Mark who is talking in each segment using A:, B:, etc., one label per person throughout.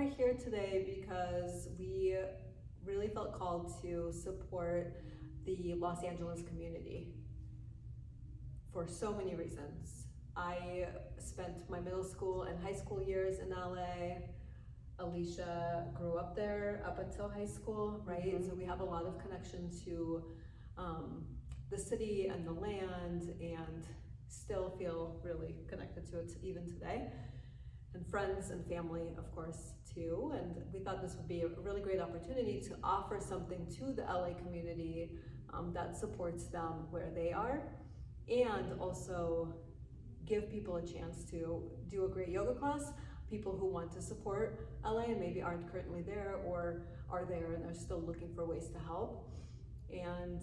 A: we're here today because we really felt called to support the Los Angeles community for so many reasons. I spent my middle school and high school years in LA. Alicia grew up there up until high school, right? Mm-hmm. So we have a lot of connection to the city and the land, and still feel really connected to it even today. And friends and family, of course, too. And we thought this would be a really great opportunity to offer something to the LA community that supports them where they are, and also give people a chance to do a great yoga class. People who want to support LA and maybe aren't currently there, or are there and are still looking for ways to help. And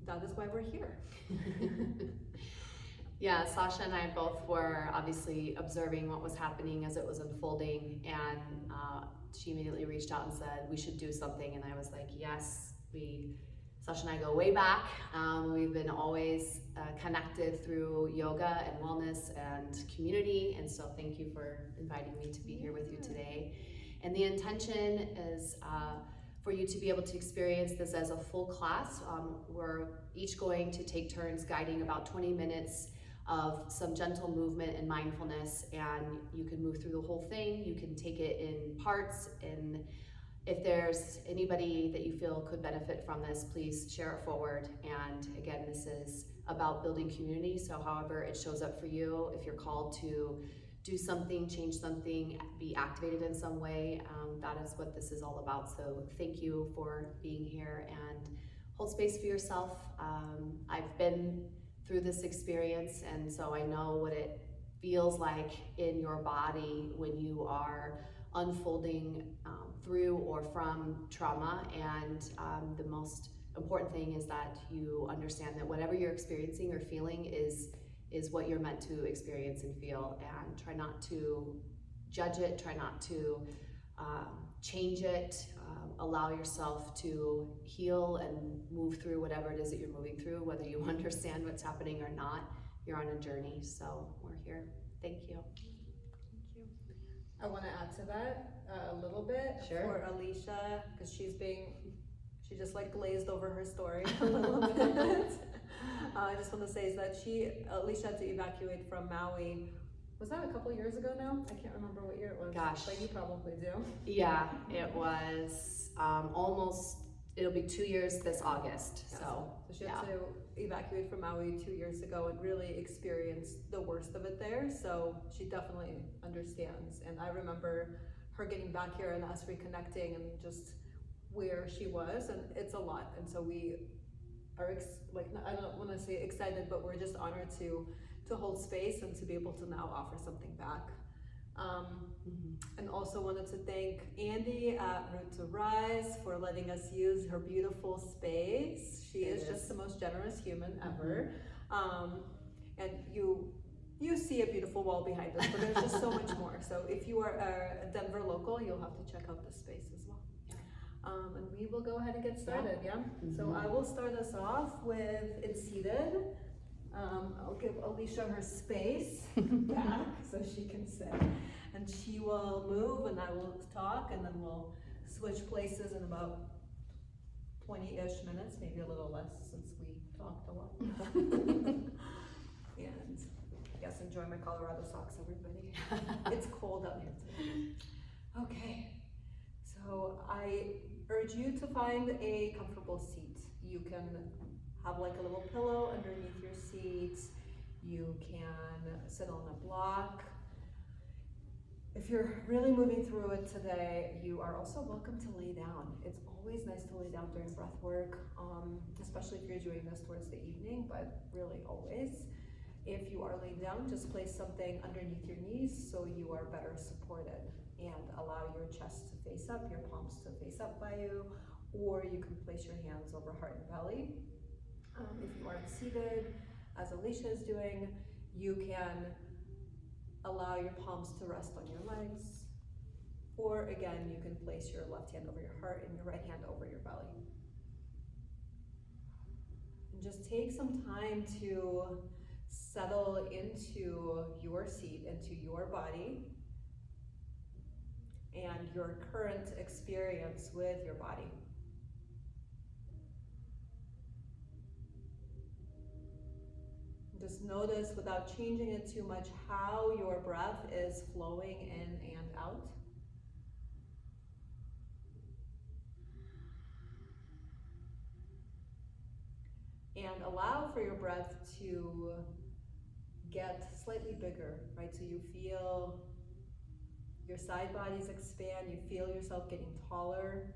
A: that is why we're here.
B: Yeah, Sasha and I both were obviously observing what was happening as it was unfolding, and she immediately reached out and said we should do something, and I was like, yes. Sasha and I go way back. We've been always connected through yoga and wellness and community, and so thank you for inviting me to be here with you today. And the intention is for you to be able to experience this as a full class. We're each going to take turns guiding about 20 minutes of some gentle movement and mindfulness, and you can move through the whole thing. You can take it in parts, and if there's anybody that you feel could benefit from this, please share it forward. And again, this is about building community, so however it shows up for you, if you're called to do something, change something, be activated in some way, that is what this is all about. So thank you for being here, and hold space for yourself. I've been through this experience, and so I know what it feels like in your body when you are unfolding through or from trauma. And the most important thing is that you understand that whatever you're experiencing or feeling is what you're meant to experience and feel, and try not to judge it, try not to change it. Allow yourself to heal and move through whatever it is that you're moving through, whether you understand what's happening or not. You're on a journey, so we're here. Thank you.
A: Thank you. I want to add to that a little bit.
B: Sure.
A: For Alicia, because she just like glazed over her story a little bit. I just want to say is that Alicia had to evacuate from Maui. Was that a couple years ago now? I can't remember what year it was.
B: Gosh.
A: But you probably do.
B: Yeah, it was it'll be 2 years this August.
A: Yeah,
B: so
A: she had to evacuate from Maui 2 years ago and really experienced the worst of it there. So she definitely understands. And I remember her getting back here and us reconnecting and just where she was, and it's a lot. And so we are I don't want to say excited, but we're just honored to hold space and to be able to now offer something back. And also wanted to thank Andy at Root to Rise for letting us use her beautiful space. She is just the most generous human ever. And you see a beautiful wall behind us, but there's just so much more. So if you are a Denver local, you'll have to check out this space as well. And we will go ahead and get started, yeah? So I will start us off with it's seated. I'll give Alicia her space back so she can sit. And she will move and I will talk, and then we'll switch places in about 20-ish minutes, maybe a little less since we talked a lot. And yes, enjoy my Colorado socks, everybody. It's cold out here today. Okay, so I urge you to find a comfortable seat. You can have like a little pillow underneath your seat. You can sit on a block. If you're really moving through it today, you are also welcome to lay down. It's always nice to lay down during breath work, especially if you're doing this towards the evening, but really always. If you are laying down, just place something underneath your knees so you are better supported, and allow your chest to face up, your palms to face up by you, or you can place your hands over heart and belly. If you aren't seated, as Alicia is doing, you can allow your palms to rest on your legs, or again, you can place your left hand over your heart and your right hand over your belly. And just take some time to settle into your seat, into your body, and your current experience with your body. Just notice, without changing it too much, how your breath is flowing in and out. And allow for your breath to get slightly bigger, right? So you feel your side bodies expand, you feel yourself getting taller.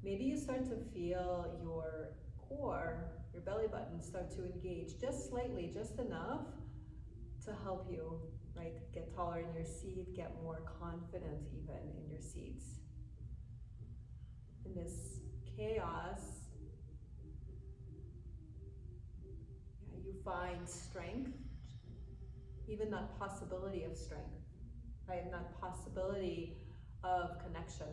A: Maybe you start to feel your core, your belly button start to engage just slightly, just enough to help you, right? Get taller in your seat, get more confident even in your seats. In this chaos, you find strength, even that possibility of strength, right? And that possibility of connection.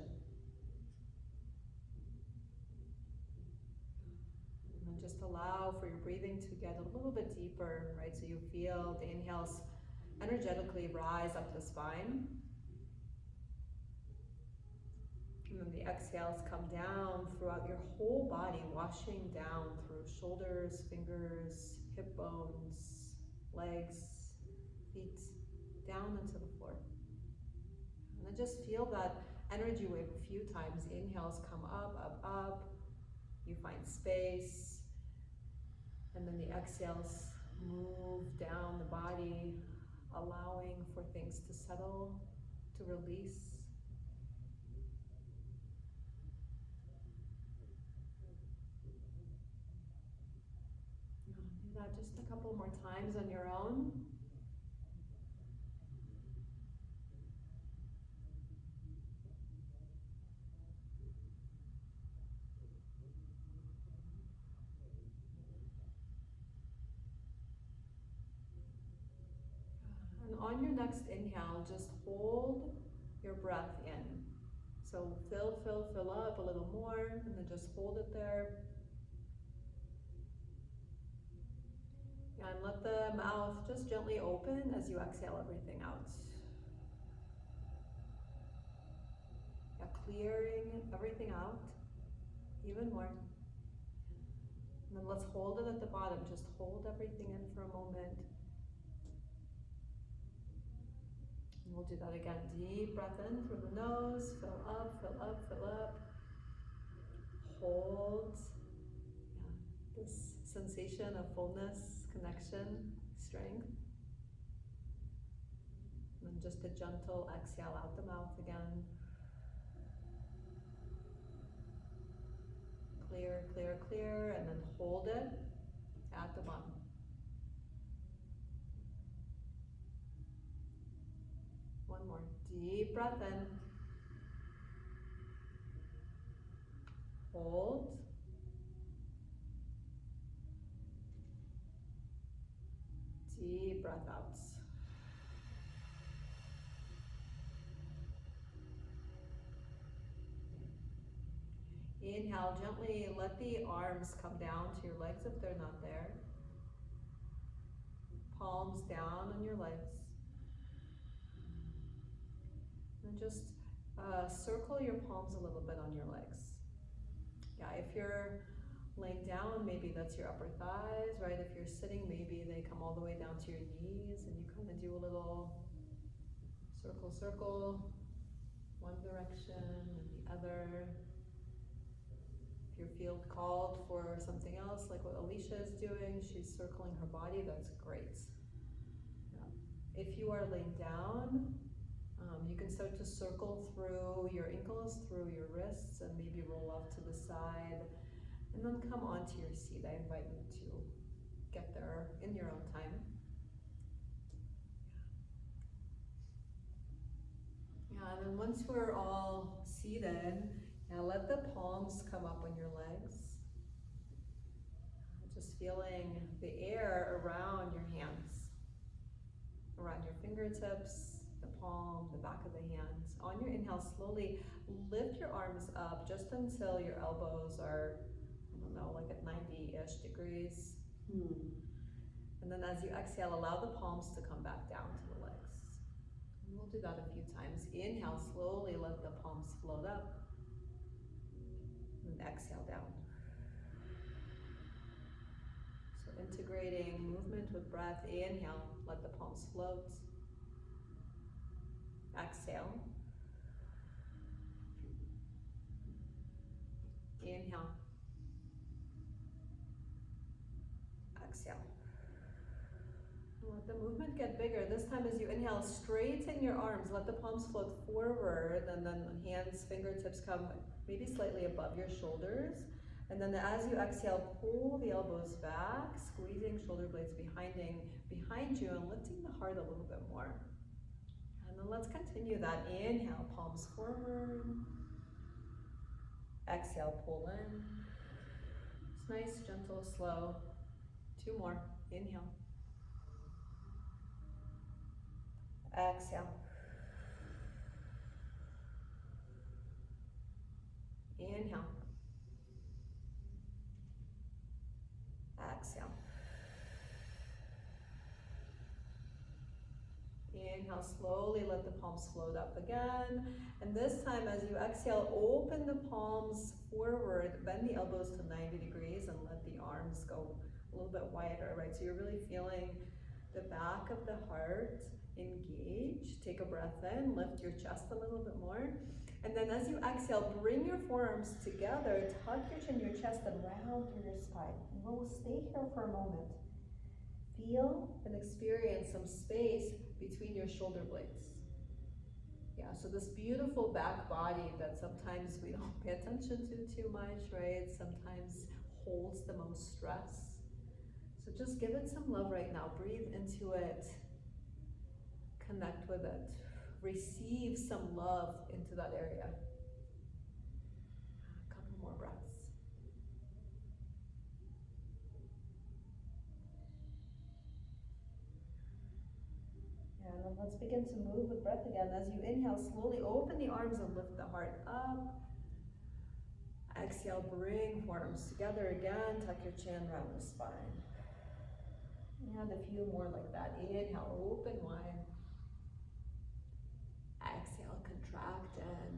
A: And just allow for your breathing to get a little bit deeper, right? So you feel the inhales energetically rise up the spine. And then the exhales come down throughout your whole body, washing down through shoulders, fingers, hip bones, legs, feet, down into the floor. And then just feel that energy wave a few times. The inhales come up, up, up. You find space. And then the exhales move down the body, allowing for things to settle, to release. Do that just a couple more times on your own. And on your next inhale, just hold your breath in. So fill up a little more, and then just hold it there. And let the mouth just gently open as you exhale everything out. Yeah, clearing everything out even more. And then let's hold it at the bottom. Just hold everything in for a moment. And we'll do that again. Deep breath in through the nose. Fill up, fill up, fill up. Hold. Yeah, this sensation of fullness, connection, strength. And then just a gentle exhale out the mouth again. Clear, clear, clear, and then hold it at the bottom. One more. Deep breath in. Hold. Deep breath out. Inhale, gently let the arms come down to your legs if they're not there. Palms down on your legs. And just circle your palms a little bit on your legs. Yeah, if you're laying down, maybe that's your upper thighs, right? If you're sitting, maybe they come all the way down to your knees, and you kind of do a little circle, circle, one direction and the other. If you feel called for something else, like what Alicia is doing, she's circling her body, that's great. Yeah. If you are laying down, you can start to circle through your ankles, through your wrists, and maybe roll off to the side, and then come onto your seat. I invite you to get there in your own time. Yeah, and then once we're all seated, now let the palms come up on your legs. Just feeling the air around your hands, around your fingertips, the palm, the back of the hands. On your inhale, slowly lift your arms up just until your elbows are, I don't know, like at 90-ish degrees. And then as you exhale, allow the palms to come back down to the legs. And we'll We'll do that a few times. Inhale, slowly let the palms float up. And exhale down. So integrating movement with breath. Inhale, let the palms float. Exhale. Inhale. Exhale. Let the movement get bigger. This time as you inhale, straighten your arms. Let the palms float forward, and then hands, fingertips come maybe slightly above your shoulders. And then as you exhale, pull the elbows back, squeezing shoulder blades behind you and lifting the heart a little bit more. And then let's continue that. Inhale, palms forward. Exhale, pull in. It's nice, gentle, slow. 2 more. Inhale. Exhale. Inhale. Exhale. Inhale, slowly let the palms float up again. And this time as you exhale, open the palms forward, bend the elbows to 90 degrees and let the arms go a little bit wider, right? So you're really feeling the back of the heart engage. Take a breath in, lift your chest a little bit more. And then as you exhale, bring your forearms together, tuck your chin, your chest, and round through your spine. And we'll stay here for a moment. Feel and experience some space between your shoulder blades. Yeah, so this beautiful back body that sometimes we don't pay attention to too much, right? Sometimes holds the most stress. So just give it some love right now. Breathe into it. Connect with it. Receive some love into that area. A couple more breaths. And then let's begin to move with breath again. As you inhale, slowly open the arms and lift the heart up. Exhale, bring forearms together again. Tuck your chin, round the spine. And a few more like that. Inhale, open wide. Exhale, contract and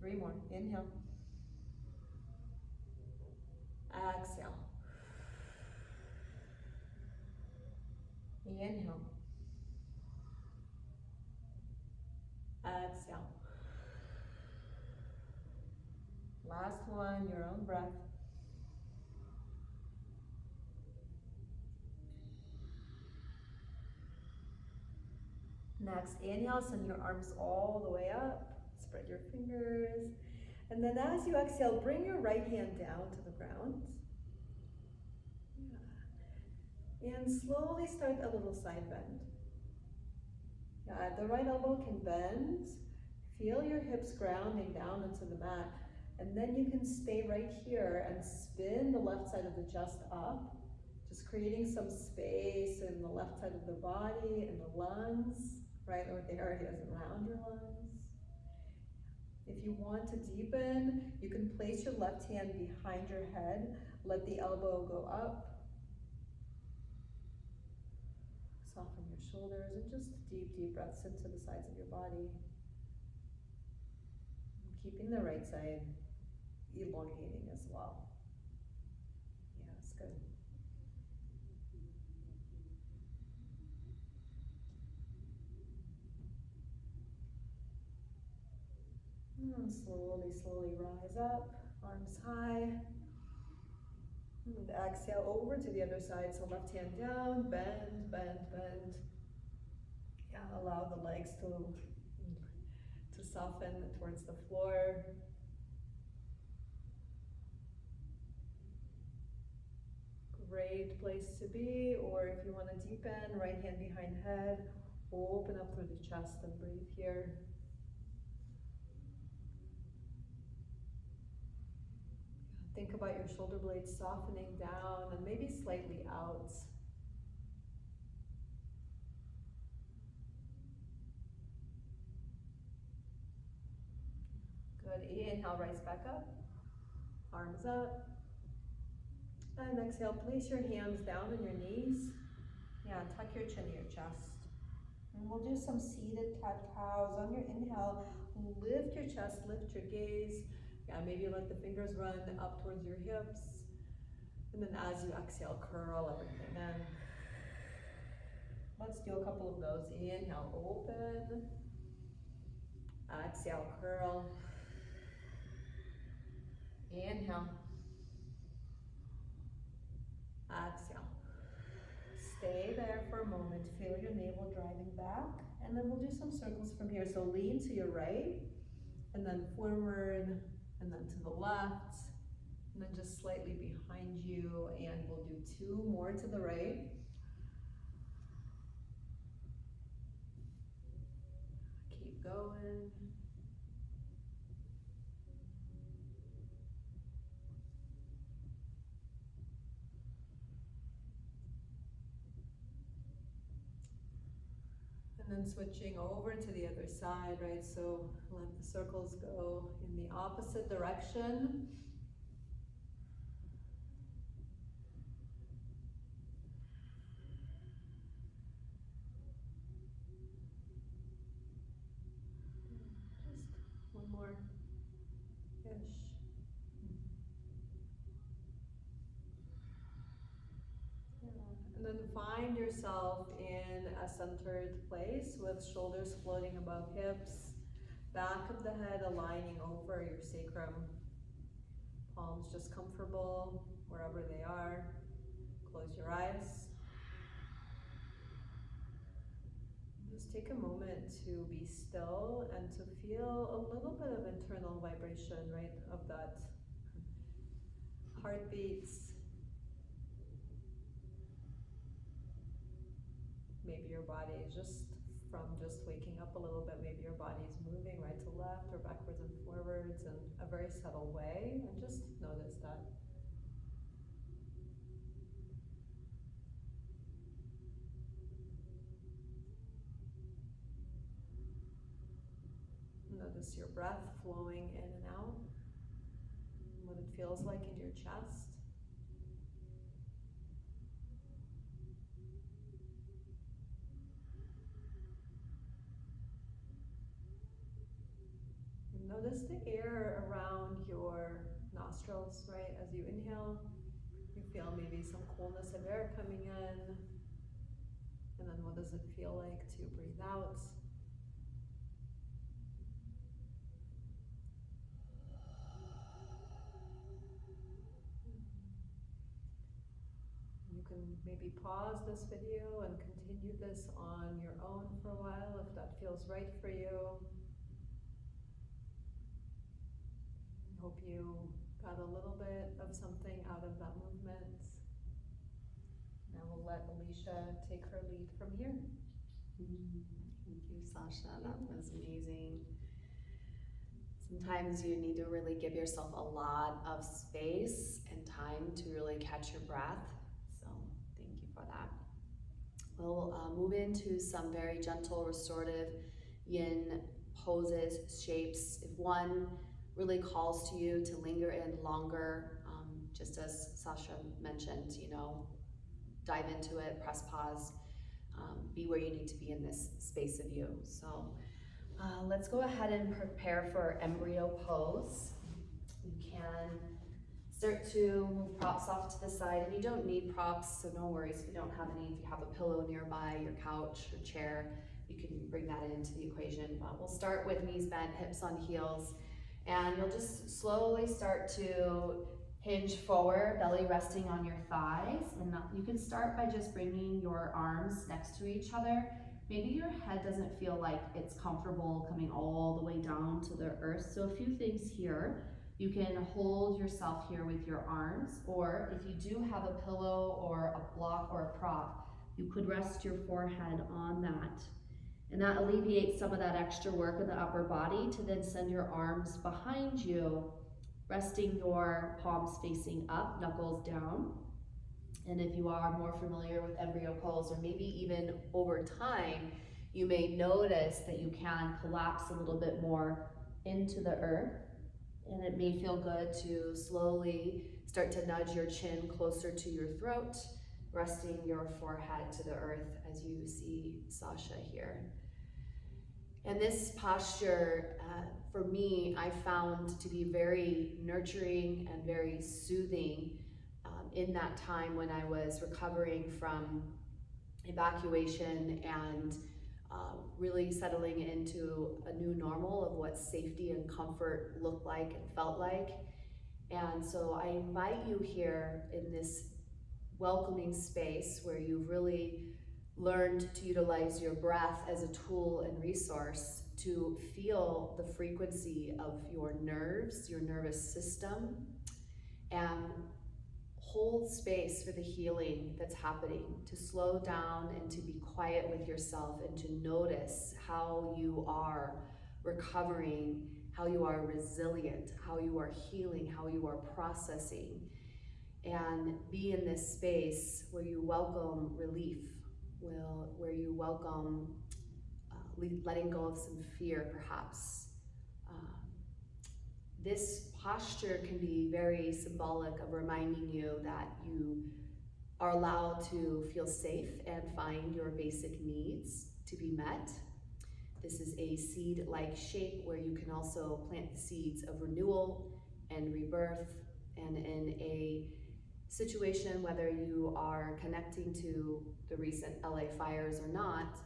A: 3 more. Inhale. Exhale. Inhale. Exhale. Last one, your own breath. Next, inhale, send your arms all the way up. Spread your fingers. And then as you exhale, bring your right hand down to the ground. Yeah. And slowly start a little side bend. Yeah, the right elbow can bend. Feel your hips grounding down into the mat. And then you can stay right here and spin the left side of the chest up. Just creating some space in the left side of the body and the lungs. Right, or the areas around your lungs. If you want to deepen, you can place your left hand behind your head. Let the elbow go up. Soften your shoulders and just deep, deep breaths into the sides of your body. Keeping the right side elongating as well. Yes, good. And slowly, slowly rise up, arms high. And exhale over to the other side. So left hand down, bend, bend, bend. Yeah, allow the legs to soften towards the floor. Great place to be. Or if you want to deepen, right hand behind head, open up through the chest and breathe here. Think about your shoulder blades softening down and maybe slightly out. Good. Inhale, rise back up. Arms up. And exhale, place your hands down on your knees. Yeah, tuck your chin to your chest. And we'll do some seated cat-cows. On your inhale, lift your chest, lift your gaze. Yeah, maybe let the fingers run up towards your hips. And then as you exhale, curl everything in. Let's do a couple of those. Inhale, open. Exhale, curl. Inhale. Exhale. Stay there for a moment. Feel your navel driving back. And then we'll do some circles from here. So lean to your right, and then forward, and then to the left, and then just slightly behind you. And we'll do 2 more to the right. Keep going. And then switching over to the other side, right? So let the circles go in the opposite direction. Just one more-ish. And then find yourself in a centered place with shoulders floating above hips, back of the head aligning over your sacrum, palms just comfortable wherever they are. Close your eyes. Just take a moment to be still and to feel a little bit of internal vibration, right, of that heartbeats. Maybe your body is just waking up a little bit, maybe your body is moving right to left or backwards and forwards in a very subtle way, and just notice that. Notice your breath flowing in and out, what it feels like in your chest. Notice the air around your nostrils, right? As you inhale, you feel maybe some coolness of air coming in. And then what does it feel like to breathe out? You can maybe pause this video and continue this on your own for a while if that feels right for you. Hope you got a little bit of something out of that movement. Now we'll let Alicia take her lead from here.
B: Thank you, Sasha. That was amazing. Sometimes you need to really give yourself a lot of space and time to really catch your breath. So thank you for that. We'll move into some very gentle, restorative yin poses, shapes. If one really calls to you to linger in longer, just as Sasha mentioned, dive into it, press pause, be where you need to be in this space of you. So let's go ahead and prepare for embryo pose. You can start to move props off to the side, and you don't need props, so no worries if you don't have any. If you have a pillow nearby, your couch or chair, you can bring that into the equation. But we'll start with knees bent, hips on heels. And you'll just slowly start to hinge forward, belly resting on your thighs. And you can start by just bringing your arms next to each other. Maybe your head doesn't feel like it's comfortable coming all the way down to the earth. So a few things here. You can hold yourself here with your arms, or if you do have a pillow or a block or a prop, you could rest your forehead on that. And that alleviates some of that extra work in the upper body to then send your arms behind you, resting your palms facing up, knuckles down. And if you are more familiar with embryo pose, or maybe even over time, you may notice that you can collapse a little bit more into the earth. And it may feel good to slowly start to nudge your chin closer to your throat resting your forehead to the earth as you see Sasha here. And this posture, for me, I found to be very nurturing and very soothing in that time when I was recovering from evacuation and really settling into a new normal of what safety and comfort looked like and felt like. And so I invite you here in this welcoming space where you've really learned to utilize your breath as a tool and resource to feel the frequency of your nerves, your nervous system, and hold space for the healing that's happening, to slow down and to be quiet with yourself and to notice how you are recovering, how you are resilient, how you are healing, how you are processing, and be in this space where you welcome relief, where you welcome letting go of some fear, perhaps. This posture can be very symbolic of reminding you that you are allowed to feel safe and find your basic needs to be met. This is a seed-like shape where you can also plant the seeds of renewal and rebirth. And in a situation, whether you are connecting to the recent LA fires or not,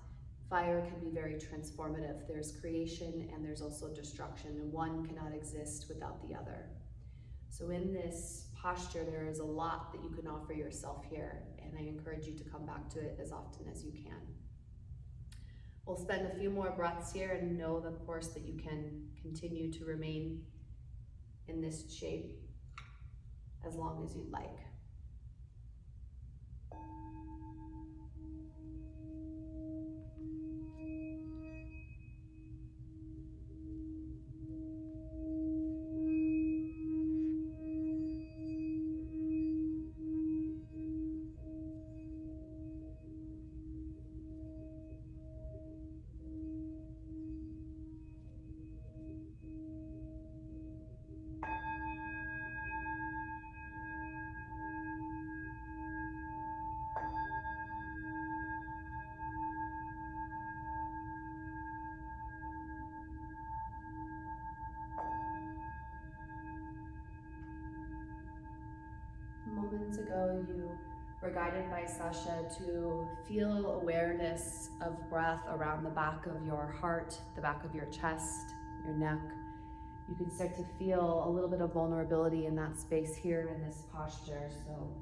B: fire can be very transformative. There's creation and there's also destruction, and one cannot exist without the other. So in this posture, there is a lot that you can offer yourself here, and I encourage you to come back to it as often as you can. We'll spend a few more breaths here and know, of course, that you can continue to remain in this shape as long as you'd like. Moments ago, you were guided by Sasha to feel awareness of breath around the back of your heart, the back of your chest, your neck. You can start to feel a little bit of vulnerability in that space here in this posture. So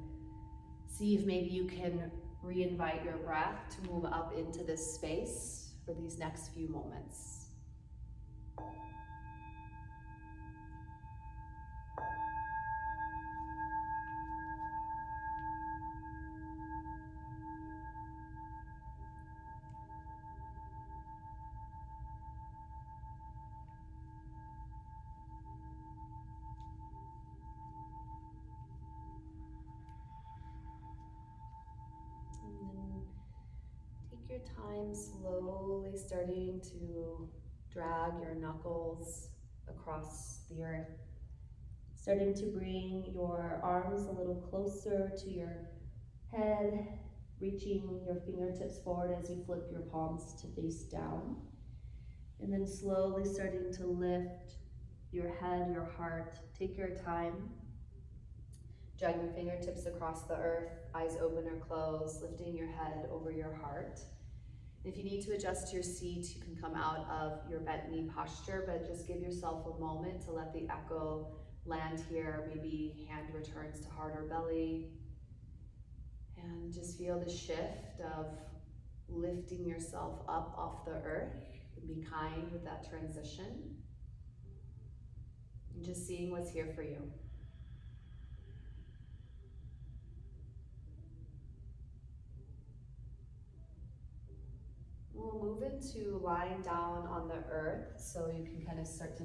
B: see if maybe you can re-invite your breath to move up into this space for these next few moments. Your time slowly starting to drag your knuckles across the earth, starting to bring your arms a little closer to your head, reaching your fingertips forward as you flip your palms to face down, and then slowly starting to lift your head, your heart. Take your time. Drag your fingertips across the earth, eyes open or closed, lifting your head over your heart. If you need to adjust your seat, you can come out of your bent knee posture, but just give yourself a moment to let the echo land here. Maybe hand returns to heart or belly. And just feel the shift of lifting yourself up off the earth, and be kind with that transition. And just seeing what's here for you. We'll move into lying down on the earth, so you can kind of start to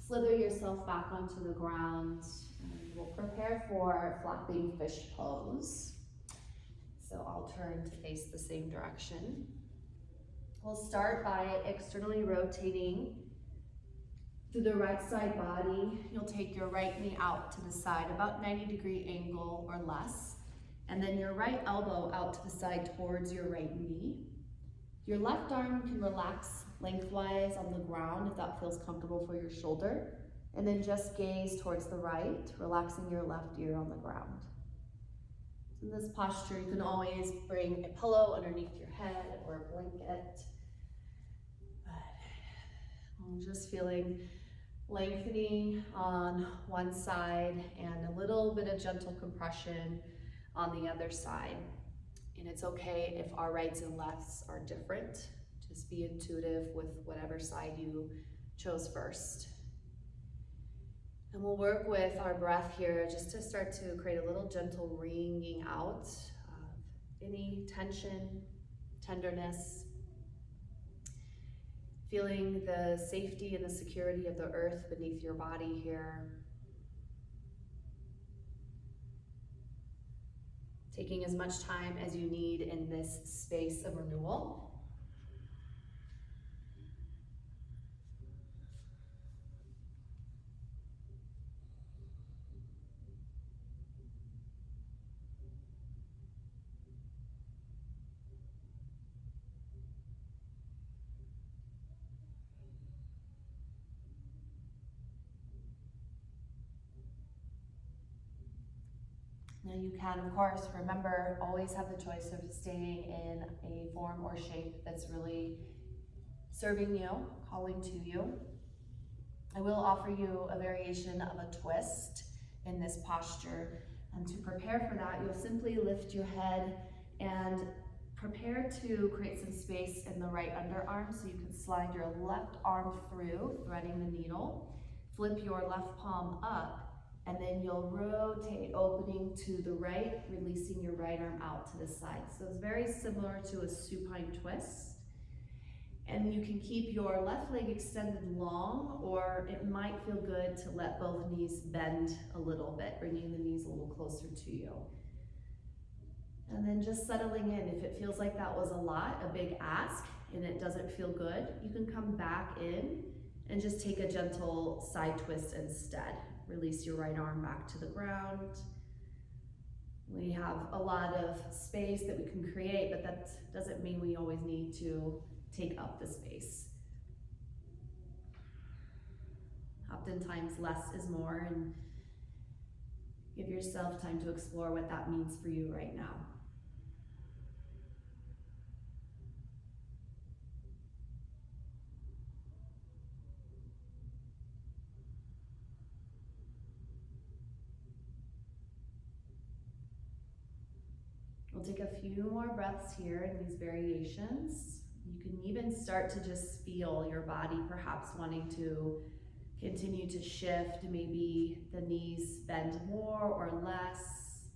B: slither yourself back onto the ground. And we'll prepare for flapping fish pose. So I'll turn to face the same direction. We'll start by externally rotating through the right side body. You'll take your right knee out to the side, about 90-degree angle or less. And then your right elbow out to the side towards your right knee. Your left arm can relax lengthwise on the ground if that feels comfortable for your shoulder. And then just gaze towards the right, relaxing your left ear on the ground. In this posture, you can always bring a pillow underneath your head or a blanket. I'm just feeling lengthening on one side and a little bit of gentle compression on the other side. And it's okay if our rights and lefts are different. Just be intuitive with whatever side you chose first. And we'll work with our breath here just to start to create a little gentle wringing out of any tension, tenderness, feeling the safety and the security of the earth beneath your body here. Taking as much time as you need in this space of renewal. Now you can, of course, remember, always have the choice of staying in a form or shape that's really serving you, calling to you. I will offer you a variation of a twist in this posture. And to prepare for that, you'll simply lift your head and prepare to create some space in the right underarm so you can slide your left arm through, threading the needle. Flip your left palm up, and then you'll rotate, opening to the right, releasing your right arm out to the side. So it's very similar to a supine twist. And you can keep your left leg extended long, or it might feel good to let both knees bend a little bit, bringing the knees a little closer to you. And then just settling in. If it feels like that was a lot, a big ask, and it doesn't feel good, you can come back in and just take a gentle side twist instead. Release your right arm back to the ground. We have a lot of space that we can create, but that doesn't mean we always need to take up the space. Oftentimes less is more, and give yourself time to explore what that means for you right now. We'll take a few more breaths here in these variations. You can even start to just feel your body perhaps wanting to continue to shift. Maybe the knees bend more or less.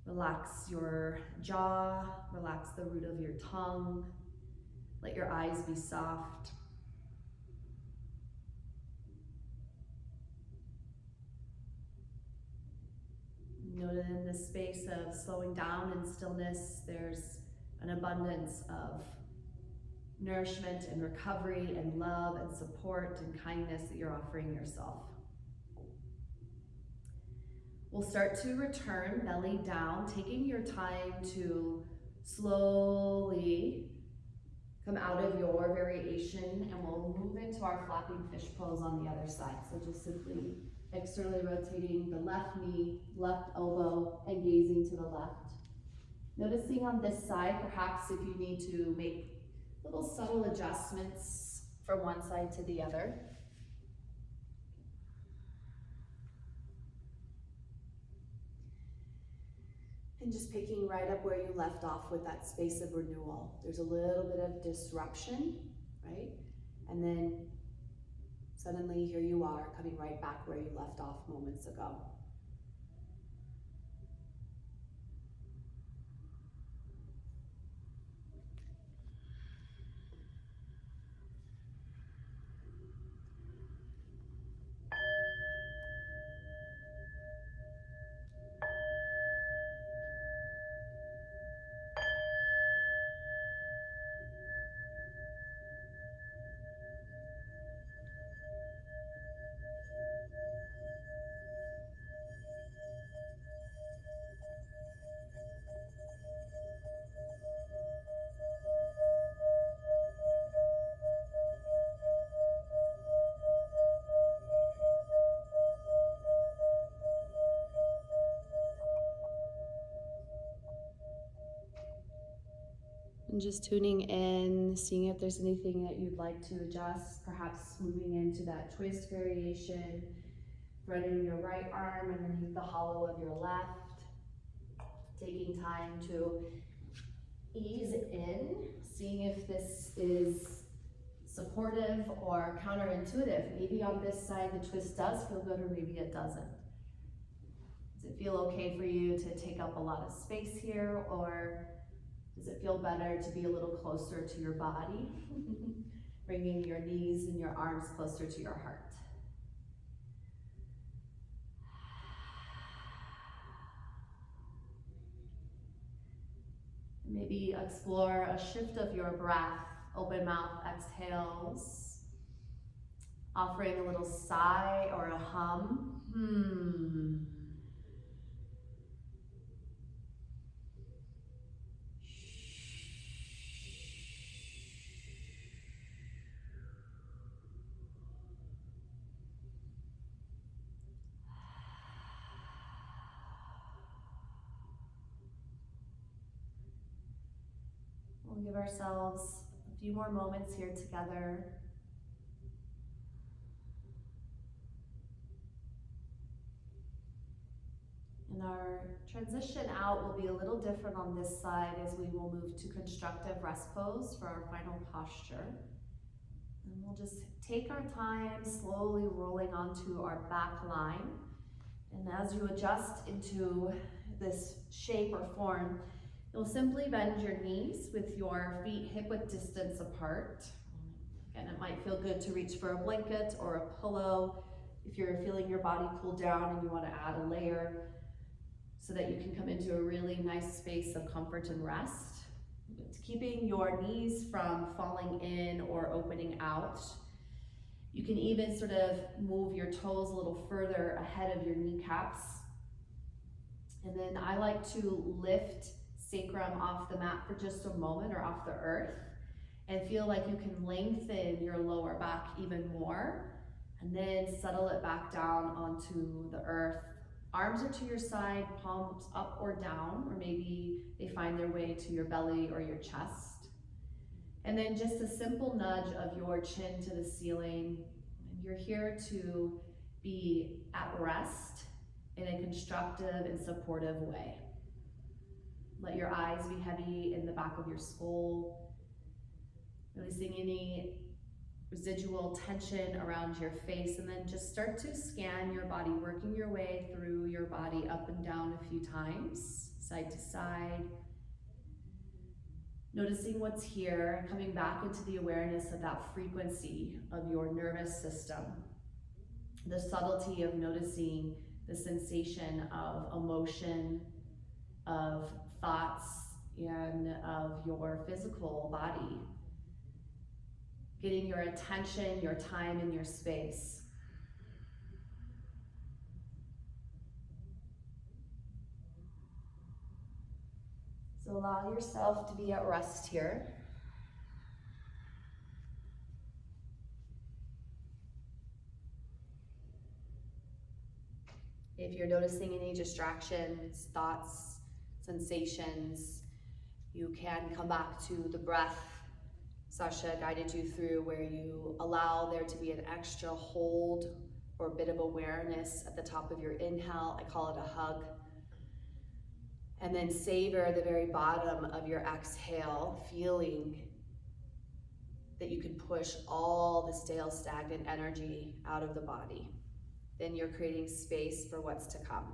B: Relax your jaw, relax the root of your tongue. Let your eyes be soft. Note in this space of slowing down and stillness, there's an abundance of nourishment and recovery and love and support and kindness that you're offering yourself. We'll start to return belly down, taking your time to slowly come out of your variation, and we'll move into our flapping fish pose on the other side. So just simply externally rotating the left knee, left elbow, and gazing to the left. Noticing on this side, perhaps if you need to make little subtle adjustments from one side to the other. And just picking right up where you left off with that space of renewal. There's a little bit of disruption, right? And then suddenly here you are, coming right back where you left off moments ago. And just tuning in, seeing if there's anything that you'd like to adjust, perhaps moving into that twist variation, threading your right arm underneath the hollow of your left, taking time to ease in, seeing if this is supportive or counterintuitive. Maybe on this side the twist does feel good, or maybe it doesn't. Does it feel okay for you to take up a lot of space here, or does it feel better to be a little closer to your body? Bringing your knees and your arms closer to your heart. Maybe explore a shift of your breath, open mouth exhales, offering a little sigh or a hum. We'll give ourselves a few more moments here together. And our transition out will be a little different on this side as we will move to constructive rest pose for our final posture. And we'll just take our time slowly rolling onto our back line. And as you adjust into this shape or form, you'll simply bend your knees with your feet hip-width distance apart. Again, it might feel good to reach for a blanket or a pillow if you're feeling your body cool down and you want to add a layer so that you can come into a really nice space of comfort and rest. It's keeping your knees from falling in or opening out. You can even sort of move your toes a little further ahead of your kneecaps. And then I like to lift sacrum off the mat for just a moment, or off the earth, and feel like you can lengthen your lower back even more, and then settle it back down onto the earth. Arms are to your side, palms up or down, or maybe they find their way to your belly or your chest. And then just a simple nudge of your chin to the ceiling. And you're here to be at rest in a constructive and supportive way. Let your eyes be heavy in the back of your skull, releasing any residual tension around your face, and then just start to scan your body, working your way through your body up and down a few times, side to side. Noticing what's here, coming back into the awareness of that frequency of your nervous system, the subtlety of noticing the sensation of emotion, of thoughts, and of your physical body. Getting your attention, your time, and your space. So allow yourself to be at rest here. If you're noticing any distractions, thoughts, sensations, you can come back to the breath Sasha guided you through, where you allow there to be an extra hold or a bit of awareness at the top of your inhale. I call it a hug. And then savor the very bottom of your exhale, feeling that you can push all the stale, stagnant energy out of the body. Then you're creating space for what's to come.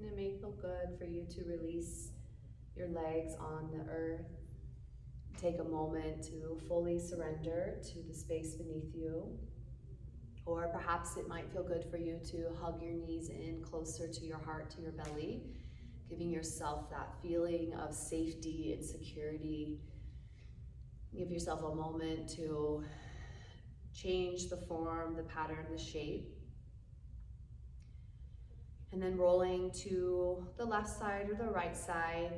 B: And it may feel good for you to release your legs on the earth. Take a moment to fully surrender to the space beneath you. Or perhaps it might feel good for you to hug your knees in closer to your heart, to your belly, giving yourself that feeling of safety and security. Give yourself a moment to change the form, the pattern, the shape. And then rolling to the left side or the right side.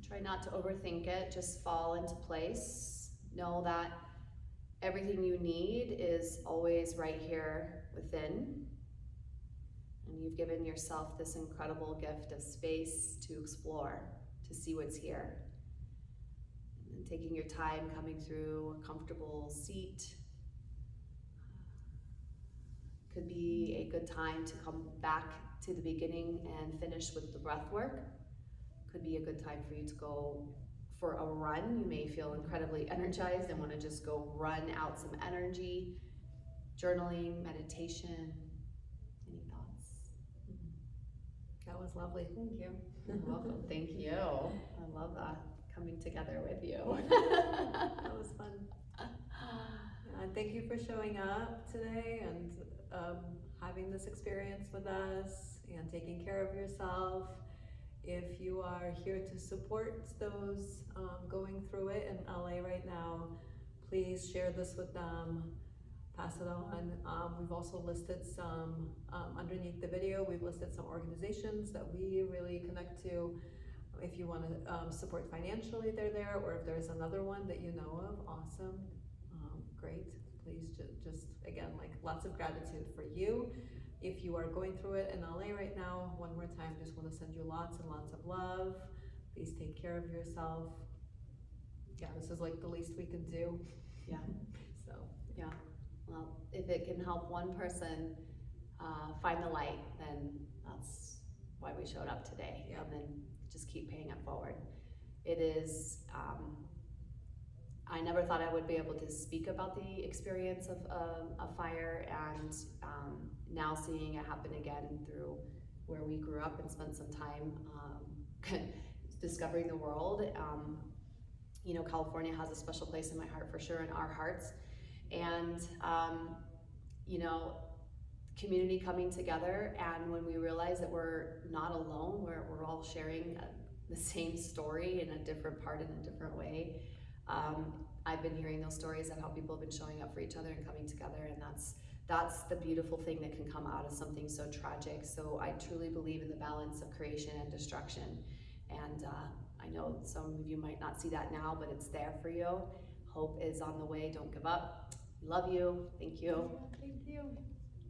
B: Try not to overthink it, just fall into place. Know that everything you need is always right here within. And you've given yourself this incredible gift of space to explore, to see what's here. And then taking your time coming through a comfortable seat. Could be a good time to come back to the beginning and finish with the breath work. Could be a good time for you to go for a run. You may feel incredibly energized and want to just go run out some energy. Journaling, meditation. Any thoughts?
A: That was lovely. Thank you.
B: You're welcome. Thank you. I love that, coming together with you.
A: That was fun. And thank you for showing up today and having this experience with us and taking care of yourself. If you are here to support those going through it in LA right now, please share this with them, pass it on. We've also listed some, underneath the video, we've listed some organizations that we really connect to. If you want to support financially, they're there, or if there's another one that you know of, awesome, great. Please just, again, like lots of gratitude for you. If you are going through it in LA right now, one more time, just want to send you lots and lots of love. Please take care of yourself. Yeah, this is like the least we can do.
B: Yeah.
A: So,
B: yeah. Well, if it can help one person find the light, then that's why we showed up today.
A: Yeah.
B: And then just keep paying it forward. It is, I never thought I would be able to speak about the experience of a fire, and now seeing it happen again through where we grew up and spent some time discovering the world. You know, California has a special place in my heart for sure, in our hearts. And, you know, community coming together, and when we realize that we're not alone, we're all sharing the same story in a different part, in a different way. I've been hearing those stories of how people have been showing up for each other and coming together, and that's the beautiful thing that can come out of something so tragic. So I truly believe in the balance of creation and destruction. And I know some of you might not see that now, but it's there for you. Hope is on the way. Don't give up. Love you. Thank you.
A: Thank you.